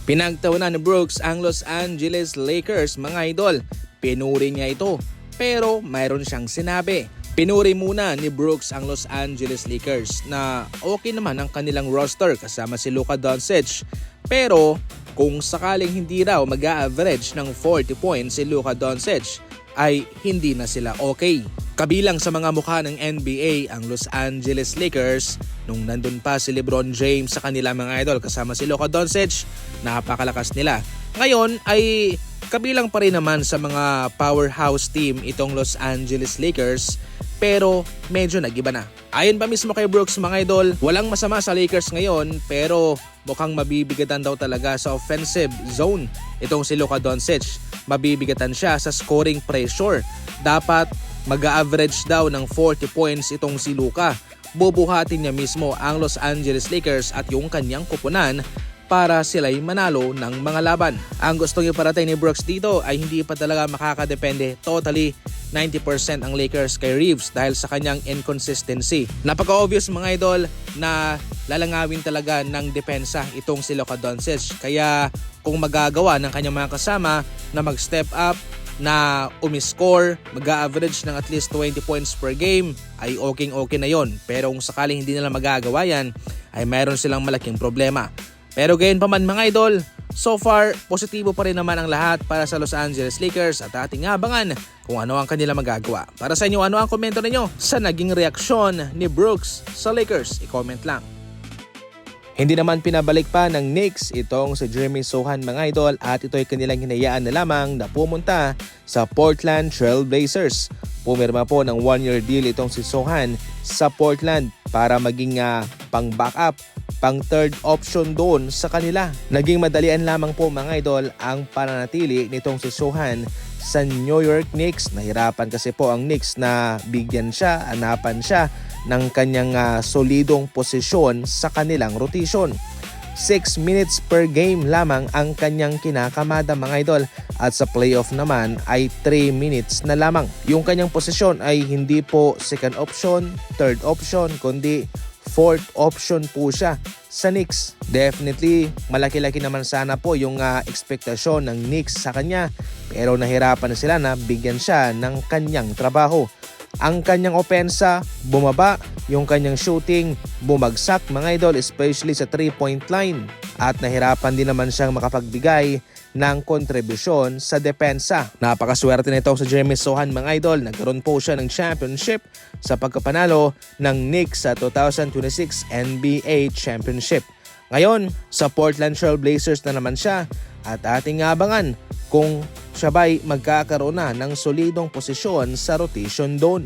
Pinagtawanan ni Brooks ang Los Angeles Lakers, mga idol. Pinuri niya ito, pero mayroon siyang sinabi. Pinuri muna ni Brooks ang Los Angeles Lakers na okay naman ang kanilang roster kasama si Luka Doncic. Pero kung sakaling hindi raw mag-a-average ng 40 points si Luka Doncic, ay hindi na sila okay. Kabilang sa mga mukha ng NBA ang Los Angeles Lakers nung nandun pa si LeBron James sa kanila mga idol kasama si Luka Doncic, napakalakas nila. Ngayon ay kabilang pa rin naman sa mga powerhouse team itong Los Angeles Lakers, pero medyo nag-iba na. Ayon pa mismo kay Brooks mga idol, walang masama sa Lakers ngayon pero mukhang mabibigatan daw talaga sa offensive zone itong si Luka Doncic. Mabibigatan siya sa scoring pressure. Dapat mag-average daw ng 40 points itong si Luka. Bubuhatin niya mismo ang Los Angeles Lakers at yung kanyang kupunan para sila'y manalo ng mga laban. Ang gustong iparating ni Brooks dito ay hindi pa talaga makakadepende totally 90% ang Lakers kay Reeves dahil sa kanyang inconsistency. Napaka-obvious mga idol na lalangawin talaga ng depensa itong si Luka Doncic. Kaya kung magagawa ng kanyang mga kasama na mag-step up, na umiscore, mag-a-average ng at least 20 points per game, ay okay na yon. Pero kung sakaling hindi nila magagawa yan, ay mayroon silang malaking problema. Pero gayon pa man mga idol, so far positibo pa rin naman ang lahat para sa Los Angeles Lakers at ating abangan kung ano ang kanila magagawa. Para sa inyo, ano ang komento ninyo sa naging reaksyon ni Brooks sa Lakers? I-comment lang. Hindi naman pinabalik pa ng Knicks itong si Jeremy Sochan mga idol at ito'y kanilang hinayaan na lamang na pumunta sa Portland Trail Blazers. Pumirma po ng 1-year deal itong si Sochan sa Portland para maging pang-backup, pang-third option doon sa kanila. Naging madalian lamang po mga idol ang pananatili nitong si Sochan sa New York Knicks. Nahirapan kasi po ang Knicks na bigyan siya, hanapan siya ng kanyang solidong posisyon sa kanilang rotation. 6 minutes per game lamang ang kanyang kinakamada mga idol at sa playoff naman ay 3 minutes na lamang. Yung kanyang posisyon ay hindi po second option, third option, kundi fourth option po siya sa Knicks. Definitely malaki-laki naman sana po yung ekspektasyon ng Knicks sa kanya, pero nahirapan sila na bigyan siya ng kanyang trabaho. Ang kanyang opensa bumaba, yung kanyang shooting bumagsak mga idol, especially sa 3-point line, at nahirapan din naman siyang makapagbigay ng kontribusyon sa depensa. Napakaswerte nito sa Jeremy Sochan mga idol. Nagkaroon po siya ng championship sa pagkapanalo ng Knicks sa 2026 NBA Championship. Ngayon, sa Portland Trail Blazers na naman siya at ating abangan kung siya ba'y magkakaroon na ng solidong posisyon sa rotation doon.